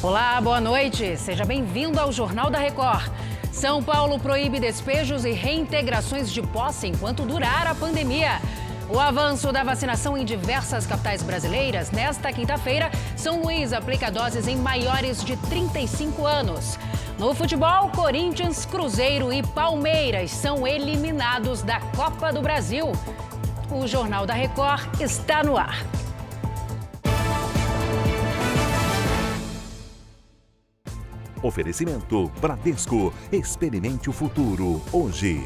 Olá, boa noite. Seja bem-vindo ao Jornal da Record. São Paulo proíbe despejos e reintegrações de posse enquanto durar a pandemia. O avanço da vacinação em diversas capitais brasileiras, nesta quinta-feira, São Luís aplica doses em maiores de 35 anos. No futebol, Corinthians, Cruzeiro e Palmeiras são eliminados da Copa do Brasil. O Jornal da Record está no ar. Oferecimento Bradesco. Experimente o futuro hoje.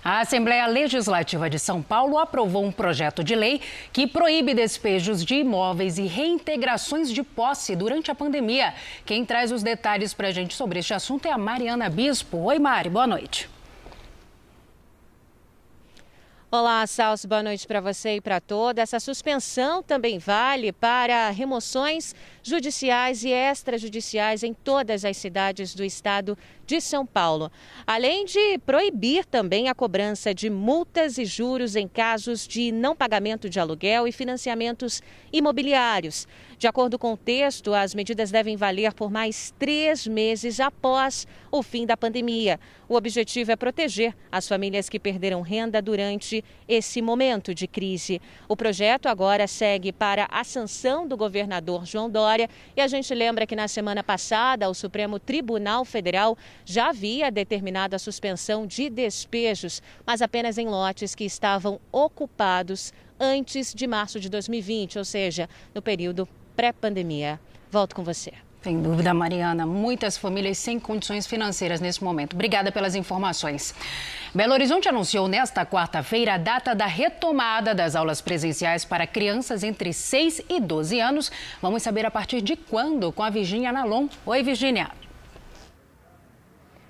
A Assembleia Legislativa de São Paulo aprovou um projeto de lei que proíbe despejos de imóveis e reintegrações de posse durante a pandemia. Quem traz os detalhes para a gente sobre este assunto é a Mariana Bispo. Oi, Mari, boa noite. Olá, Salsi, boa noite para você e para toda. Essa suspensão também vale para remoções judiciais e extrajudiciais em todas as cidades do estado de São Paulo, além de proibir também a cobrança de multas e juros em casos de não pagamento de aluguel e financiamentos imobiliários. De acordo com o texto, as medidas devem valer por mais 3 meses após o fim da pandemia. O objetivo é proteger as famílias que perderam renda durante esse momento de crise. O projeto agora segue para a sanção do governador João Dória e a gente lembra que na semana passada o Supremo Tribunal Federal já havia determinado a suspensão de despejos, mas apenas em lotes que estavam ocupados antes de março de 2020, ou seja, no período pré-pandemia. Volto com você. Sem dúvida, Mariana. Muitas famílias sem condições financeiras nesse momento. Obrigada pelas informações. Belo Horizonte anunciou nesta quarta-feira a data da retomada das aulas presenciais para crianças entre 6 e 12 anos. Vamos saber a partir de quando com a Virgínia Nalon. Oi, Virgínia.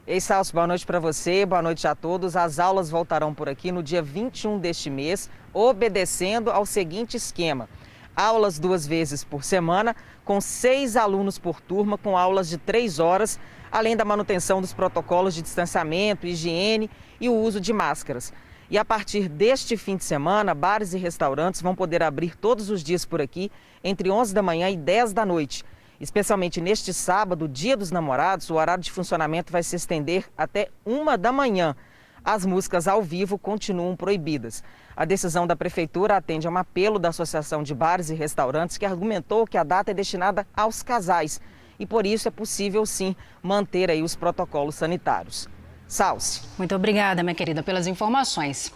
Ei, Salso, boa noite para você, boa noite a todos. As aulas voltarão por aqui no dia 21 deste mês, obedecendo ao seguinte esquema. Aulas 2 vezes por semana, com 6 alunos por turma, com aulas de 3 horas, além da manutenção dos protocolos de distanciamento, higiene e o uso de máscaras. E a partir deste fim de semana, bares e restaurantes vão poder abrir todos os dias por aqui, entre 11 da manhã e 10 da noite. Especialmente neste sábado, Dia dos Namorados, o horário de funcionamento vai se estender até 1 da manhã. As músicas ao vivo continuam proibidas. A decisão da Prefeitura atende a um apelo da Associação de Bares e Restaurantes que argumentou que a data é destinada aos casais e por isso é possível sim manter aí os protocolos sanitários. Salsi. Muito obrigada, minha querida, pelas informações.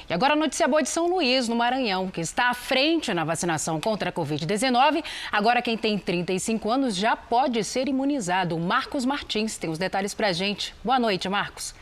E agora a notícia boa de São Luís, no Maranhão, que está à frente na vacinação contra a Covid-19. Agora quem tem 35 anos já pode ser imunizado. O Marcos Martins tem os detalhes pra gente. Boa noite, Marcos.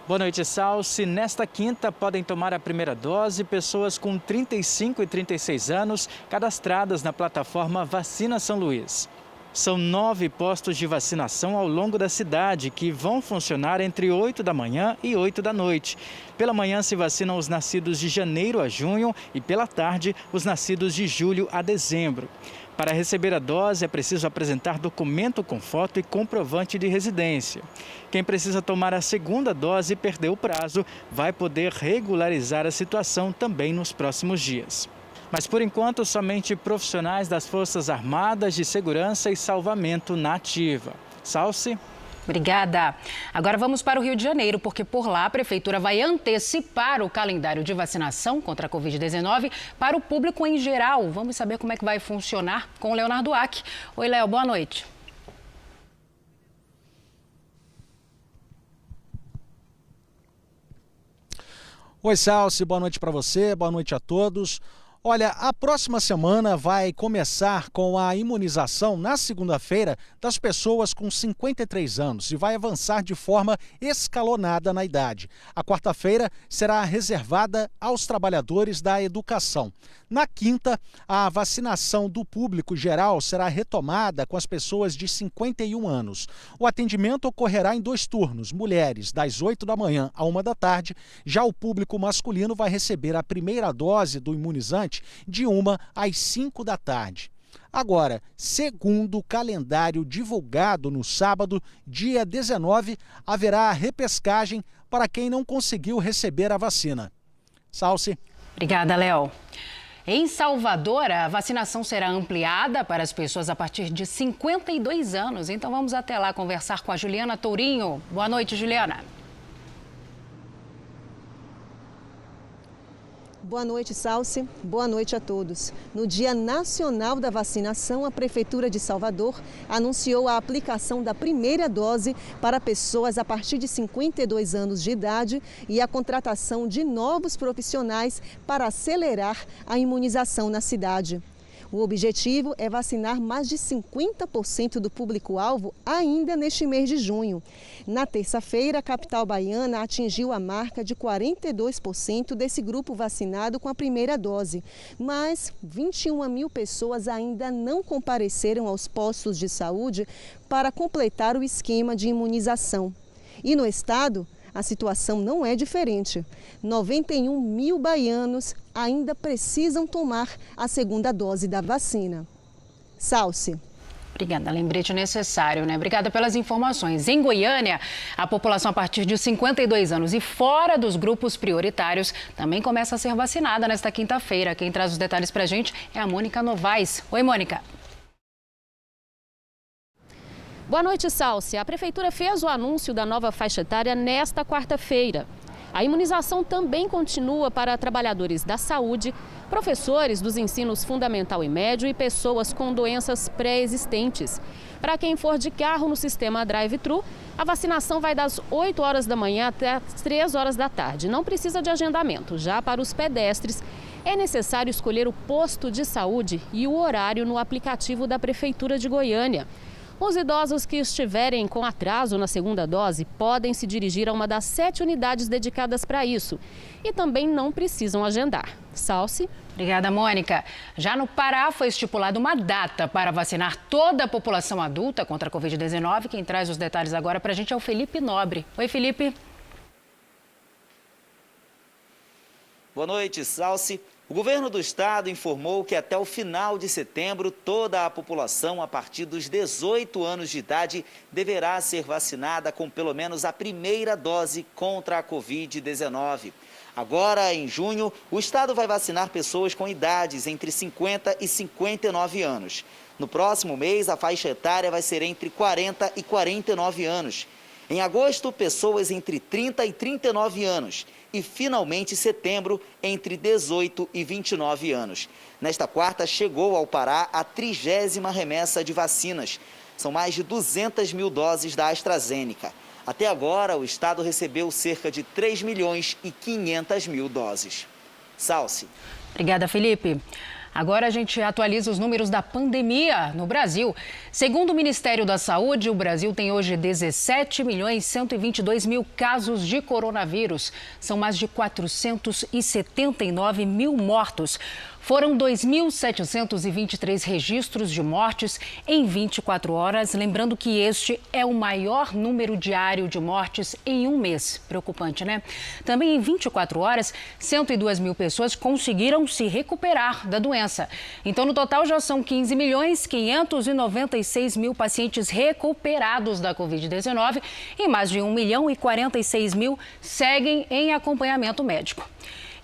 Boa noite, Salsi. Nesta quinta podem tomar a primeira dose pessoas com 35 e 36 anos cadastradas na plataforma Vacina São Luís. São 9 postos de vacinação ao longo da cidade que vão funcionar entre 8 da manhã e 8 da noite. Pela manhã se vacinam os nascidos de janeiro a junho e pela tarde os nascidos de julho a dezembro. Para receber a dose é preciso apresentar documento com foto e comprovante de residência. Quem precisa tomar a segunda dose e perdeu o prazo vai poder regularizar a situação também nos próximos dias. Mas, por enquanto, somente profissionais das Forças Armadas de Segurança e Salvamento na ativa. Salsi. Obrigada. Agora vamos para o Rio de Janeiro, porque por lá a Prefeitura vai antecipar o calendário de vacinação contra a Covid-19 para o público em geral. Vamos saber como é que vai funcionar com o Leonardo Ack. Oi, Léo, boa noite. Oi, Salsi, boa noite para você, boa noite a todos. Olha, a próxima semana vai começar com a imunização na segunda-feira das pessoas com 53 anos e vai avançar de forma escalonada na idade. A quarta-feira será reservada aos trabalhadores da educação. Na quinta, a vacinação do público geral será retomada com as pessoas de 51 anos. O atendimento ocorrerá em 2 turnos, mulheres das 8 da manhã à 1 da tarde. Já o público masculino vai receber a primeira dose do imunizante de 1 às 5 da tarde. Agora, segundo o calendário divulgado no sábado, dia 19, haverá a repescagem para quem não conseguiu receber a vacina. Salce. Obrigada, Léo. Em Salvador, a vacinação será ampliada para as pessoas a partir de 52 anos. Então vamos até lá conversar com a Juliana Tourinho. Boa noite, Juliana. Boa noite, Salce. Boa noite a todos. No Dia Nacional da Vacinação, a Prefeitura de Salvador anunciou a aplicação da primeira dose para pessoas a partir de 52 anos de idade e a contratação de novos profissionais para acelerar a imunização na cidade. O objetivo é vacinar mais de 50% do público-alvo ainda neste mês de junho. Na terça-feira, a capital baiana atingiu a marca de 42% desse grupo vacinado com a primeira dose. Mas 21 mil pessoas ainda não compareceram aos postos de saúde para completar o esquema de imunização. E no estado, a situação não é diferente. 91 mil baianos ainda precisam tomar a segunda dose da vacina. Salce. Obrigada, lembrete necessário, né? Obrigada pelas informações. Em Goiânia, a população a partir de 52 anos e fora dos grupos prioritários também começa a ser vacinada nesta quinta-feira. Quem traz os detalhes pra gente é a Mônica Novaes. Oi, Mônica. Boa noite, Salce. A Prefeitura fez o anúncio da nova faixa etária nesta quarta-feira. A imunização também continua para trabalhadores da saúde, professores dos ensinos fundamental e médio e pessoas com doenças pré-existentes. Para quem for de carro no sistema drive-thru, a vacinação vai das 8 horas da manhã até as 3 horas da tarde. Não precisa de agendamento. Já para os pedestres, é necessário escolher o posto de saúde e o horário no aplicativo da Prefeitura de Goiânia. Os idosos que estiverem com atraso na segunda dose podem se dirigir a uma das 7 unidades dedicadas para isso e também não precisam agendar. Salce. Obrigada, Mônica. Já no Pará foi estipulada uma data para vacinar toda a população adulta contra a Covid-19. Quem traz os detalhes agora para a gente é o Felipe Nobre. Oi, Felipe. Boa noite, Salce. O governo do estado informou que até o final de setembro, toda a população a partir dos 18 anos de idade deverá ser vacinada com pelo menos a primeira dose contra a Covid-19. Agora, em junho, o estado vai vacinar pessoas com idades entre 50 e 59 anos. No próximo mês, a faixa etária vai ser entre 40 e 49 anos. Em agosto, pessoas entre 30 e 39 anos. E, finalmente, em setembro, entre 18 e 29 anos. Nesta quarta, chegou ao Pará a 30ª remessa de vacinas. São mais de 200 mil doses da AstraZeneca. Até agora, o estado recebeu cerca de 3 milhões e 500 mil doses. Salce. Obrigada, Felipe. Agora a gente atualiza os números da pandemia no Brasil. Segundo o Ministério da Saúde, o Brasil tem hoje 17.122.000 casos de coronavírus. São mais de 479 mil mortos. Foram 2.723 registros de mortes em 24 horas. Lembrando que este é o maior número diário de mortes em um mês. Preocupante, né? Também em 24 horas, 102 mil pessoas conseguiram se recuperar da doença. Então, no total, já são 15.596.000 pacientes recuperados da Covid-19 e mais de 1.046.000 seguem em acompanhamento médico.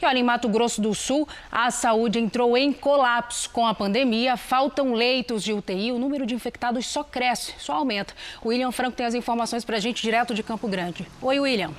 E olha, em Mato Grosso do Sul, a saúde entrou em colapso com a pandemia. Faltam leitos de UTI, o número de infectados só cresce, só aumenta. O William Franco tem as informações para a gente direto de Campo Grande. Oi, William.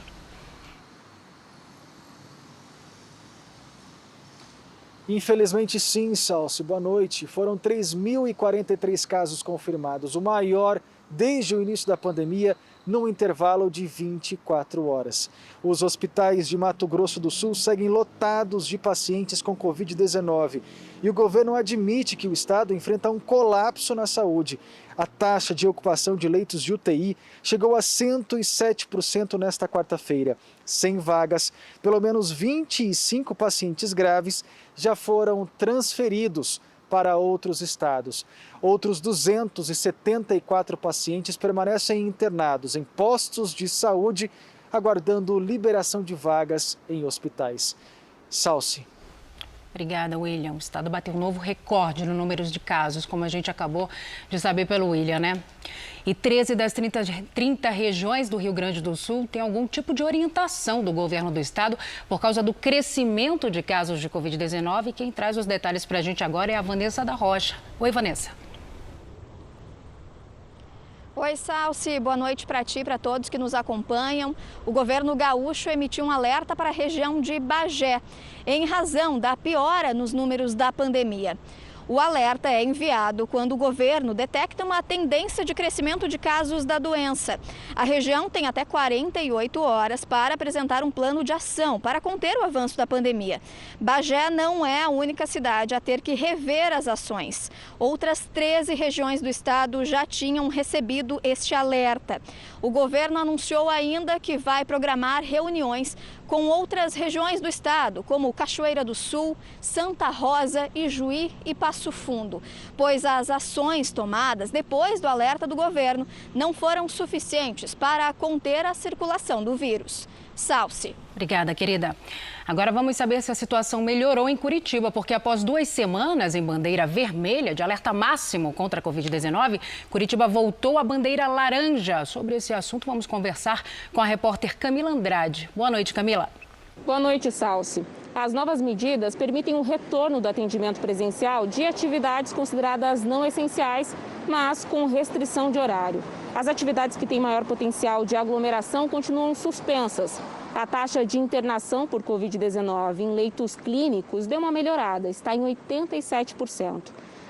Infelizmente sim, Salce. Boa noite. Foram 3.043 casos confirmados, o maior desde o início da pandemia, num intervalo de 24 horas. Os hospitais de Mato Grosso do Sul seguem lotados de pacientes com Covid-19 e o governo admite que o estado enfrenta um colapso na saúde. A taxa de ocupação de leitos de UTI chegou a 107% nesta quarta-feira. Sem vagas, pelo menos 25 pacientes graves já foram transferidos para outros estados. Outros 274 pacientes permanecem internados em postos de saúde, aguardando liberação de vagas em hospitais. Salce. Obrigada, William. O estado bateu um novo recorde no número de casos, como a gente acabou de saber pelo William, né? E 13 das 30 regiões do Rio Grande do Sul têm algum tipo de orientação do governo do estado por causa do crescimento de casos de Covid-19. Quem traz os detalhes para a gente agora é a Vanessa da Rocha. Oi, Vanessa. Oi, Salsi. Boa noite para ti e para todos que nos acompanham. O governo gaúcho emitiu um alerta para a região de Bagé, em razão da piora nos números da pandemia. O alerta é enviado quando o governo detecta uma tendência de crescimento de casos da doença. A região tem até 48 horas para apresentar um plano de ação para conter o avanço da pandemia. Bagé não é a única cidade a ter que rever as ações. Outras 13 regiões do estado já tinham recebido este alerta. O governo anunciou ainda que vai programar reuniões com outras regiões do estado, como Cachoeira do Sul, Santa Rosa, Ijuí e Passo Fundo, pois as ações tomadas depois do alerta do governo não foram suficientes para conter a circulação do vírus. Salsi. Obrigada, querida. Agora vamos saber se a situação melhorou em Curitiba, porque após 2 semanas em bandeira vermelha de alerta máximo contra a Covid-19, Curitiba voltou à bandeira laranja. Sobre esse assunto, vamos conversar com a repórter Camila Andrade. Boa noite, Camila. Boa noite, Salsi. As novas medidas permitem o retorno do atendimento presencial de atividades consideradas não essenciais, mas com restrição de horário. As atividades que têm maior potencial de aglomeração continuam suspensas. A taxa de internação por Covid-19 em leitos clínicos deu uma melhorada, está em 87%.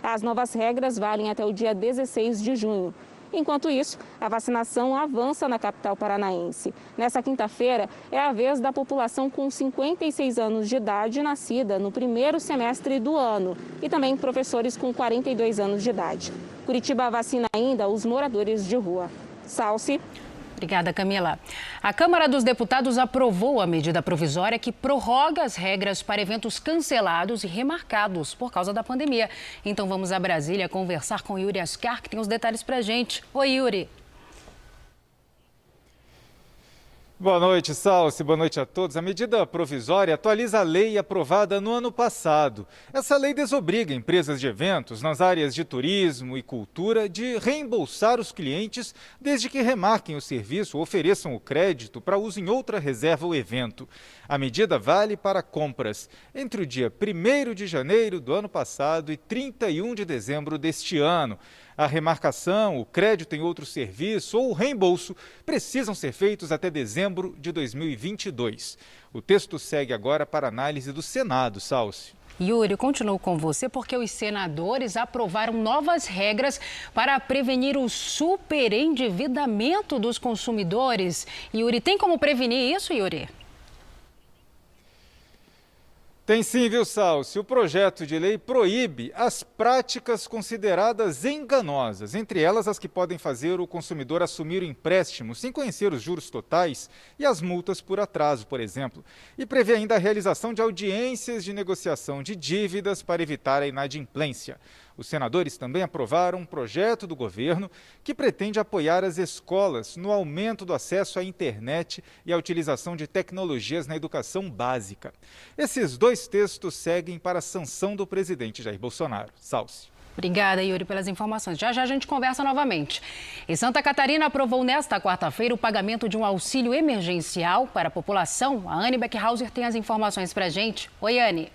As novas regras valem até o dia 16 de junho. Enquanto isso, a vacinação avança na capital paranaense. Nessa quinta-feira, é a vez da população com 56 anos de idade nascida no primeiro semestre do ano e também professores com 42 anos de idade. Curitiba vacina ainda os moradores de rua. Salsi. Obrigada, Camila. A Câmara dos Deputados aprovou a medida provisória que prorroga as regras para eventos cancelados e remarcados por causa da pandemia. Então vamos a Brasília conversar com Yuri Ascar, que tem os detalhes para a gente. Oi, Yuri. Boa noite, Salsi. Boa noite a todos. A medida provisória atualiza a lei aprovada no ano passado. Essa lei desobriga empresas de eventos nas áreas de turismo e cultura de reembolsar os clientes desde que remarquem o serviço ou ofereçam o crédito para uso em outra reserva ou evento. A medida vale para compras entre o dia 1º de janeiro do ano passado e 31 de dezembro deste ano. A remarcação, o crédito em outro serviço ou o reembolso precisam ser feitos até dezembro de 2022. O texto segue agora para análise do Senado, Salsi. Yuri, continuo com você porque os senadores aprovaram novas regras para prevenir o superendividamento dos consumidores. Yuri, tem como prevenir isso, Yuri? Tem sim, viu, Salsi? O projeto de lei proíbe as práticas consideradas enganosas, entre elas as que podem fazer o consumidor assumir o empréstimo sem conhecer os juros totais e as multas por atraso, por exemplo. E prevê ainda a realização de audiências de negociação de dívidas para evitar a inadimplência. Os senadores também aprovaram um projeto do governo que pretende apoiar as escolas no aumento do acesso à internet e à utilização de tecnologias na educação básica. Esses dois textos seguem para a sanção do presidente Jair Bolsonaro. Salsi. Obrigada, Yuri, pelas informações. Já já a gente conversa novamente. E Santa Catarina aprovou nesta quarta-feira o pagamento de um auxílio emergencial para a população. A Anne Beckhauser tem as informações para a gente. Oi, Anne.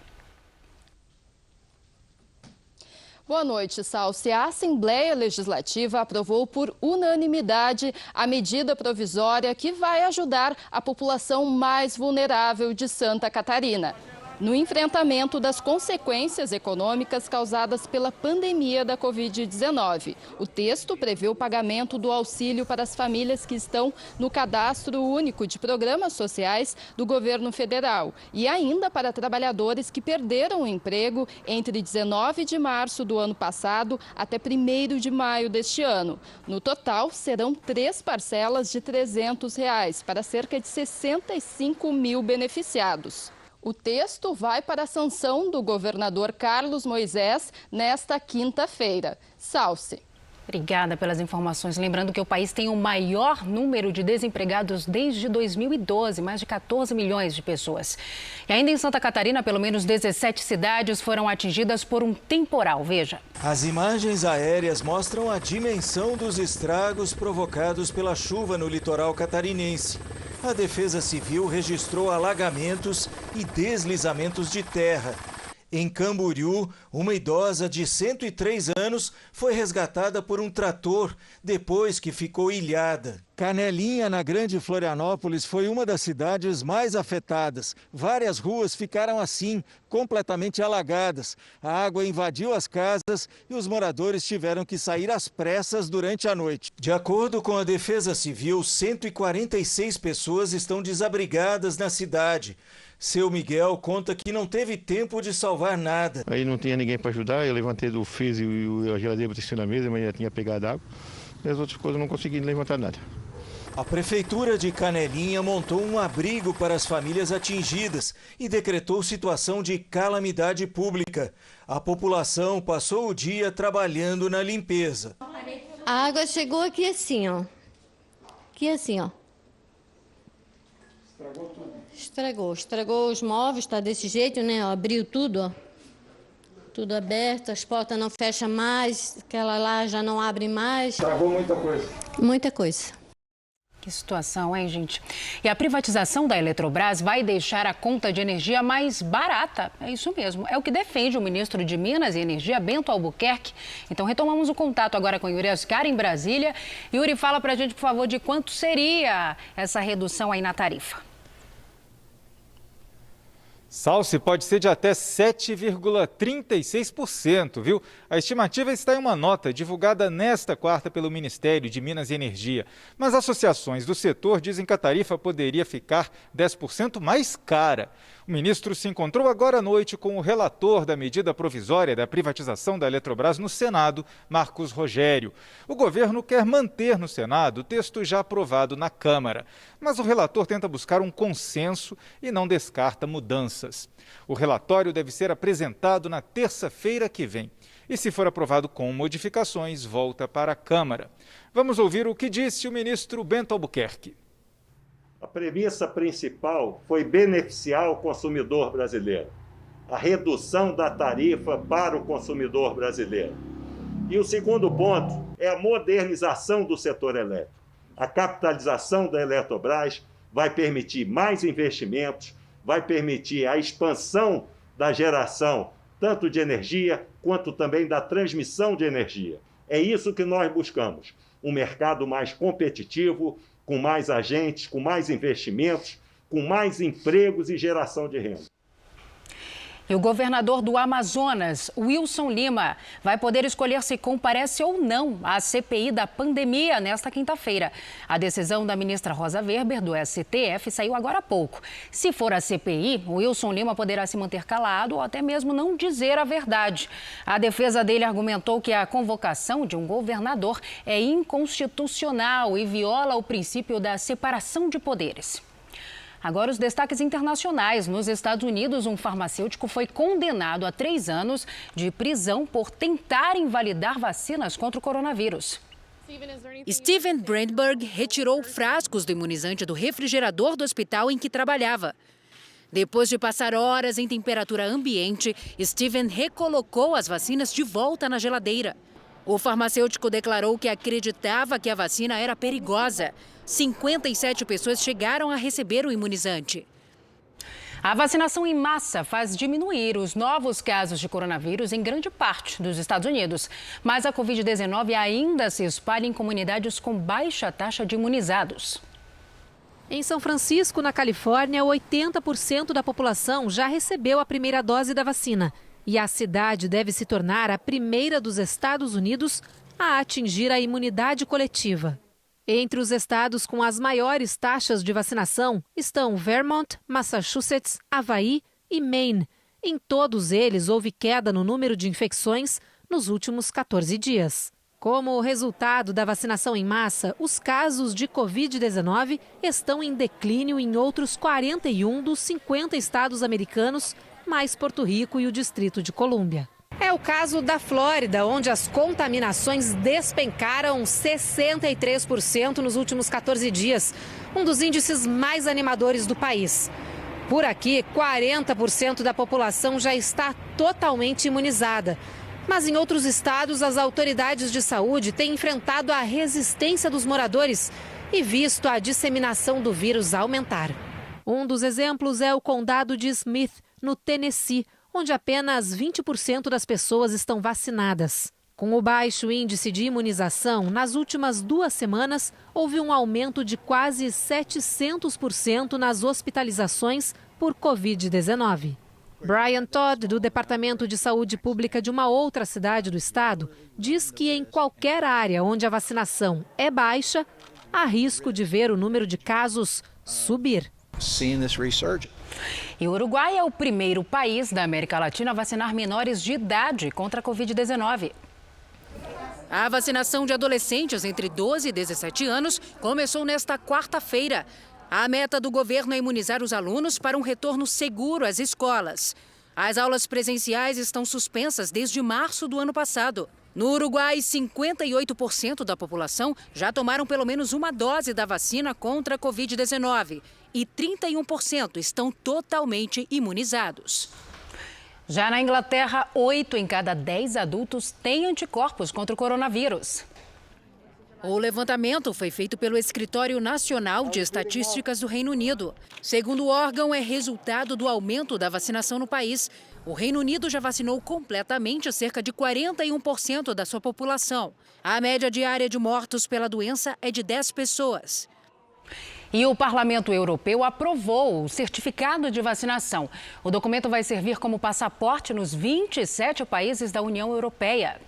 Boa noite, Salsi. A Assembleia Legislativa aprovou por unanimidade a medida provisória que vai ajudar a população mais vulnerável de Santa Catarina no enfrentamento das consequências econômicas causadas pela pandemia da Covid-19. O texto prevê o pagamento do auxílio para as famílias que estão no Cadastro Único de Programas Sociais do governo federal e ainda para trabalhadores que perderam o emprego entre 19 de março do ano passado até 1º de maio deste ano. No total, serão 3 parcelas de R$ 300 para cerca de 65 mil beneficiados. O texto vai para a sanção do governador Carlos Moisés nesta quinta-feira. Salsi. Obrigada pelas informações. Lembrando que o país tem o maior número de desempregados desde 2012, mais de 14 milhões de pessoas. E ainda em Santa Catarina, pelo menos 17 cidades foram atingidas por um temporal. Veja. As imagens aéreas mostram a dimensão dos estragos provocados pela chuva no litoral catarinense. A Defesa Civil registrou alagamentos e deslizamentos de terra. Em Camboriú, uma idosa de 103 anos foi resgatada por um trator depois que ficou ilhada. Canelinha, na Grande Florianópolis, foi uma das cidades mais afetadas. Várias ruas ficaram assim, completamente alagadas. A água invadiu as casas e os moradores tiveram que sair às pressas durante a noite. De acordo com a Defesa Civil, 146 pessoas estão desabrigadas na cidade. Seu Miguel conta que não teve tempo de salvar nada. Aí não tinha ninguém para ajudar, eu levantei do freezer e a geladeira para na mesa, mas já tinha pegado água. E as outras coisas eu não consegui levantar nada. A Prefeitura de Canelinha montou um abrigo para as famílias atingidas e decretou situação de calamidade pública. A população passou o dia trabalhando na limpeza. A água chegou aqui assim, ó. Aqui assim, ó. Estragou tudo. Estragou os móveis, tá desse jeito, né? Abriu tudo, ó. Tudo aberto, as portas não fecham mais, aquela lá já não abre mais. Estragou muita coisa. Muita coisa. Que situação, hein, gente? E a privatização da Eletrobras vai deixar a conta de energia mais barata. É isso mesmo. É o que defende o ministro de Minas e Energia, Bento Albuquerque. Então, retomamos o contato agora com Yuri Ascar, em Brasília. Yuri, fala pra gente, por favor, de quanto seria essa redução aí na tarifa. Salsi, pode ser de até 7,36%, viu? A estimativa está em uma nota divulgada nesta quarta pelo Ministério de Minas e Energia. Mas associações do setor dizem que a tarifa poderia ficar 10% mais cara. O ministro se encontrou agora à noite com o relator da medida provisória da privatização da Eletrobras no Senado, Marcos Rogério. O governo quer manter no Senado o texto já aprovado na Câmara. Mas o relator tenta buscar um consenso e não descarta mudanças. O relatório deve ser apresentado na terça-feira que vem. E se for aprovado com modificações, volta para a Câmara. Vamos ouvir o que disse o ministro Bento Albuquerque. A premissa principal foi beneficiar o consumidor brasileiro, a redução da tarifa para o consumidor brasileiro. E o segundo ponto é a modernização do setor elétrico. A capitalização da Eletrobras vai permitir mais investimentos, vai permitir a expansão da geração, tanto de energia quanto também da transmissão de energia. É isso que nós buscamos, um mercado mais competitivo, com mais agentes, com mais investimentos, com mais empregos e geração de renda. E o governador do Amazonas, Wilson Lima, vai poder escolher se comparece ou não à CPI da pandemia nesta quinta-feira. A decisão da ministra Rosa Weber, do STF, saiu agora há pouco. Se for a CPI, o Wilson Lima poderá se manter calado ou até mesmo não dizer a verdade. A defesa dele argumentou que a convocação de um governador é inconstitucional e viola o princípio da separação de poderes. Agora, os destaques internacionais. Nos Estados Unidos, um farmacêutico foi condenado a 3 anos de prisão por tentar invalidar vacinas contra o coronavírus. Steven Brandberg retirou frascos do imunizante do refrigerador do hospital em que trabalhava. Depois de passar horas em temperatura ambiente, Steven recolocou as vacinas de volta na geladeira. O farmacêutico declarou que acreditava que a vacina era perigosa. 57 pessoas chegaram a receber o imunizante. A vacinação em massa faz diminuir os novos casos de coronavírus em grande parte dos Estados Unidos. Mas a Covid-19 ainda se espalha em comunidades com baixa taxa de imunizados. Em São Francisco, na Califórnia, 80% da população já recebeu a primeira dose da vacina. E a cidade deve se tornar a primeira dos Estados Unidos a atingir a imunidade coletiva. Entre os estados com as maiores taxas de vacinação estão Vermont, Massachusetts, Havaí e Maine. Em todos eles, houve queda no número de infecções nos últimos 14 dias. Como resultado da vacinação em massa, os casos de Covid-19 estão em declínio em outros 41 dos 50 estados americanos, mais Porto Rico e o Distrito de Colômbia. É o caso da Flórida, onde as contaminações despencaram 63% nos últimos 14 dias, um dos índices mais animadores do país. Por aqui, 40% da população já está totalmente imunizada. Mas em outros estados, as autoridades de saúde têm enfrentado a resistência dos moradores e visto a disseminação do vírus aumentar. Um dos exemplos é o condado de Smith, no Tennessee, onde apenas 20% das pessoas estão vacinadas. Com o baixo índice de imunização, nas últimas 2 semanas, houve um aumento de quase 700% nas hospitalizações por Covid-19. Brian Todd, do Departamento de Saúde Pública de uma outra cidade do estado, diz que em qualquer área onde a vacinação é baixa, há risco de ver o número de casos subir. E o Uruguai é o primeiro país da América Latina a vacinar menores de idade contra a Covid-19. A vacinação de adolescentes entre 12 e 17 anos começou nesta quarta-feira. A meta do governo é imunizar os alunos para um retorno seguro às escolas. As aulas presenciais estão suspensas desde março do ano passado. No Uruguai, 58% da população já tomaram pelo menos uma dose da vacina contra a Covid-19 e 31% estão totalmente imunizados. Já na Inglaterra, 8 em cada 10 adultos têm anticorpos contra o coronavírus. O levantamento foi feito pelo Escritório Nacional de Estatísticas do Reino Unido. Segundo o órgão, é resultado do aumento da vacinação no país. O Reino Unido já vacinou completamente cerca de 41% da sua população. A média diária de mortos pela doença é de 10 pessoas. E o Parlamento Europeu aprovou o certificado de vacinação. O documento vai servir como passaporte nos 27 países da União Europeia.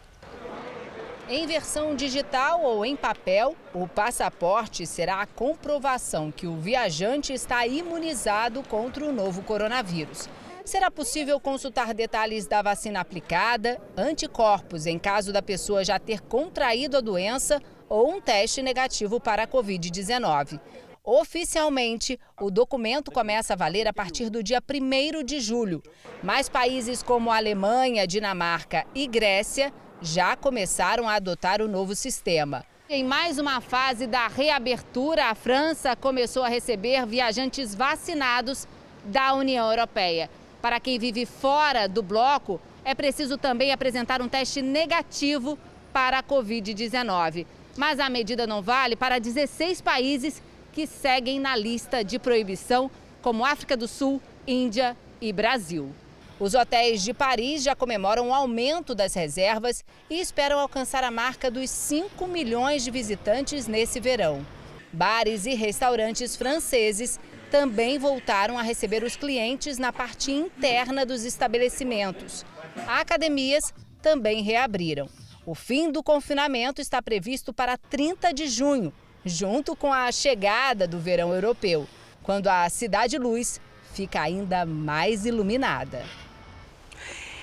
Em versão digital ou em papel, o passaporte será a comprovação que o viajante está imunizado contra o novo coronavírus. Será possível consultar detalhes da vacina aplicada, anticorpos em caso da pessoa já ter contraído a doença ou um teste negativo para a Covid-19. Oficialmente, o documento começa a valer a partir do dia 1º de julho. Mais países como Alemanha, Dinamarca e Grécia já começaram a adotar o novo sistema. Em mais uma fase da reabertura, a França começou a receber viajantes vacinados da União Europeia. Para quem vive fora do bloco, é preciso também apresentar um teste negativo para a Covid-19. Mas a medida não vale para 16 países que seguem na lista de proibição, como África do Sul, Índia e Brasil. Os hotéis de Paris já comemoram o aumento das reservas e esperam alcançar a marca dos 5 milhões de visitantes nesse verão. Bares e restaurantes franceses também voltaram a receber os clientes na parte interna dos estabelecimentos. Academias também reabriram. O fim do confinamento está previsto para 30 de junho, junto com a chegada do verão europeu, quando a Cidade Luz fica ainda mais iluminada.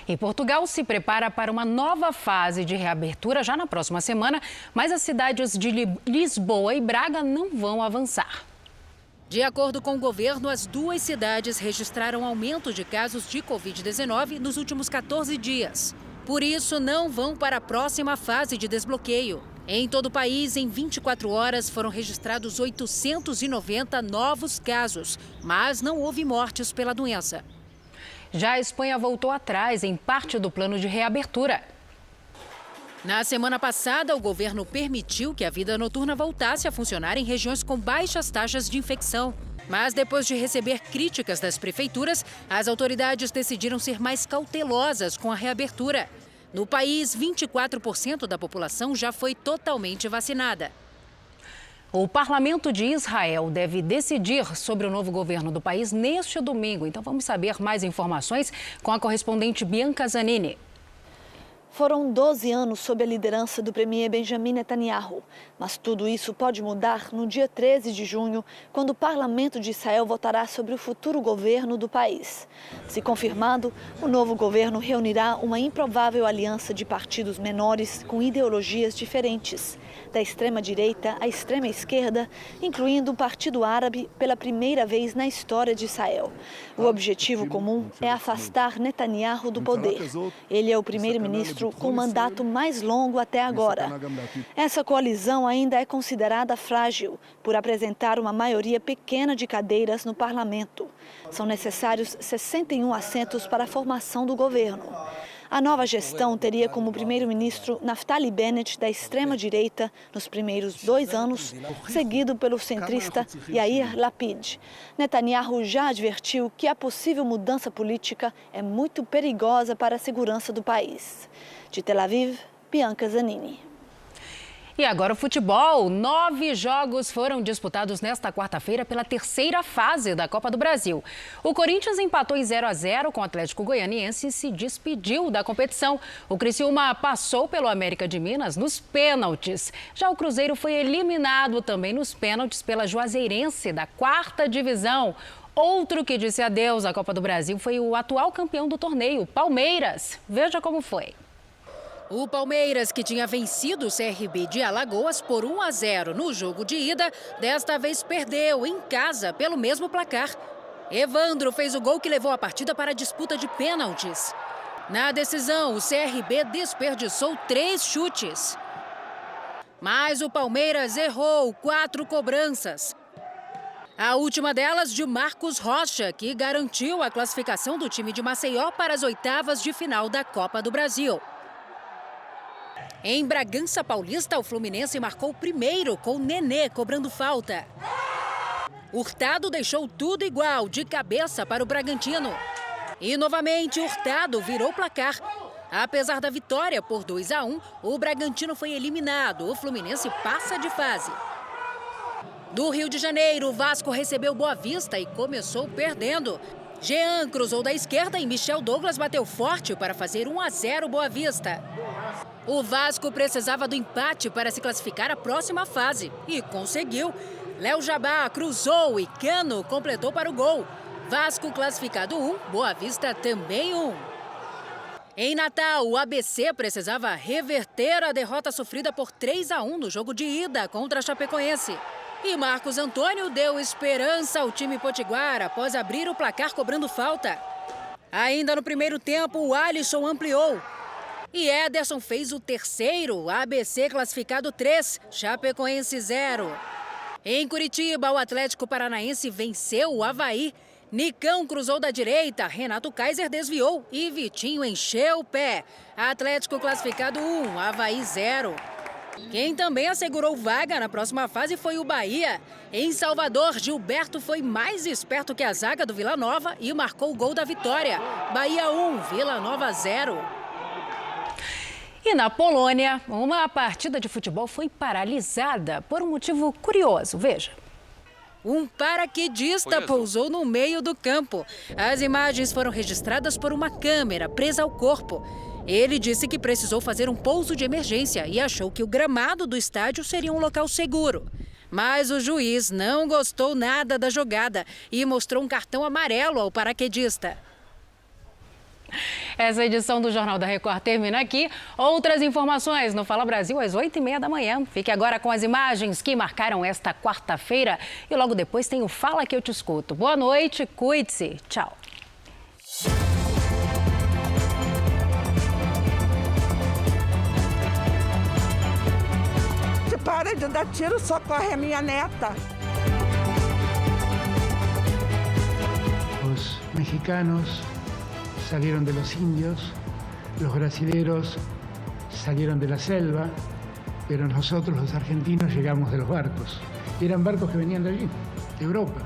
E Portugal se prepara para uma nova fase de reabertura já na próxima semana, mas as cidades de Lisboa e Braga não vão avançar. De acordo com o governo, as duas cidades registraram aumento de casos de Covid-19 nos últimos 14 dias. Por isso, não vão para a próxima fase de desbloqueio. Em todo o país, em 24 horas, foram registrados 890 novos casos, mas não houve mortes pela doença. Já a Espanha voltou atrás em parte do plano de reabertura. Na semana passada, o governo permitiu que a vida noturna voltasse a funcionar em regiões com baixas taxas de infecção. Mas depois de receber críticas das prefeituras, as autoridades decidiram ser mais cautelosas com a reabertura. No país, 24% da população já foi totalmente vacinada. O Parlamento de Israel deve decidir sobre o novo governo do país neste domingo. Então vamos saber mais informações com a correspondente Bianca Zanini. Foram 12 anos sob a liderança do premier Benjamin Netanyahu. Mas tudo isso pode mudar no dia 13 de junho, quando o Parlamento de Israel votará sobre o futuro governo do país. Se confirmado, o novo governo reunirá uma improvável aliança de partidos menores com ideologias diferentes, da extrema-direita à extrema-esquerda, incluindo o Partido Árabe pela primeira vez na história de Israel. O objetivo comum é afastar Netanyahu do poder. Ele é o primeiro-ministro com o mandato mais longo até agora. Essa coalizão ainda é considerada frágil por apresentar uma maioria pequena de cadeiras no parlamento. São necessários 61 assentos para a formação do governo. A nova gestão teria como primeiro-ministro Naftali Bennett, da extrema-direita, nos primeiros 2 anos, seguido pelo centrista Yair Lapid. Netanyahu já advertiu que a possível mudança política é muito perigosa para a segurança do país. De Tel Aviv, Bianca Zanini. E agora o futebol. 9 jogos foram disputados nesta quarta-feira pela terceira fase da Copa do Brasil. O Corinthians empatou em 0-0 com o Atlético Goianiense e se despediu da competição. O Criciúma passou pelo América de Minas nos pênaltis. Já o Cruzeiro foi eliminado também nos pênaltis pela Juazeirense da 4ª divisão. Outro que disse adeus à Copa do Brasil foi o atual campeão do torneio, Palmeiras. Veja como foi. O Palmeiras, que tinha vencido o CRB de Alagoas por 1-0 no jogo de ida, desta vez perdeu em casa pelo mesmo placar. Evandro fez o gol que levou a partida para a disputa de pênaltis. Na decisão, o CRB desperdiçou 3 chutes. Mas o Palmeiras errou 4 cobranças. A última delas de Marcos Rocha, que garantiu a classificação do time de Maceió para as oitavas de final da Copa do Brasil. Em Bragança Paulista, o Fluminense marcou primeiro com Nenê cobrando falta. Hurtado deixou tudo igual, de cabeça para o Bragantino. E novamente Hurtado virou placar. Apesar da vitória por 2-1, o Bragantino foi eliminado. O Fluminense passa de fase. Do Rio de Janeiro, o Vasco recebeu Boa Vista e começou perdendo. Jean cruzou da esquerda e Michel Douglas bateu forte para fazer 1-0 Boa Vista. O Vasco precisava do empate para se classificar à próxima fase e conseguiu. Léo Jabá cruzou e Cano completou para o gol. Vasco classificado 1, Boa Vista também 1. Em Natal, o ABC precisava reverter a derrota sofrida por 3-1 no jogo de ida contra a Chapecoense. E Marcos Antônio deu esperança ao time potiguar após abrir o placar cobrando falta. Ainda no primeiro tempo, o Alisson ampliou. E Ederson fez o terceiro, ABC classificado 3, Chapecoense 0. Em Curitiba, o Atlético Paranaense venceu o Avaí. Nicão cruzou da direita, Renato Kaiser desviou e Vitinho encheu o pé. Atlético classificado 1, Avaí 0. Quem também assegurou vaga na próxima fase foi o Bahia. Em Salvador, Gilberto foi mais esperto que a zaga do Vila Nova e marcou o gol da vitória. Bahia 1, Vila Nova 0. E na Polônia, uma partida de futebol foi paralisada por um motivo curioso. Veja. Um paraquedista pousou no meio do campo. As imagens foram registradas por uma câmera presa ao corpo. Ele disse que precisou fazer um pouso de emergência e achou que o gramado do estádio seria um local seguro. Mas o juiz não gostou nada da jogada e mostrou um cartão amarelo ao paraquedista. Essa edição do Jornal da Record termina aqui. Outras informações no Fala Brasil às 8h30 da manhã. Fique agora com as imagens que marcaram esta quarta-feira. E logo depois tem o Fala que eu te escuto. Boa noite, cuide-se. Tchau. Para de dar tiro, socorre a minha neta. Os mexicanos salieron de los indios, los brasileros salieron de la selva, pero nosotros los argentinos llegamos de los barcos. Y eran barcos que venían de allí, de Europa.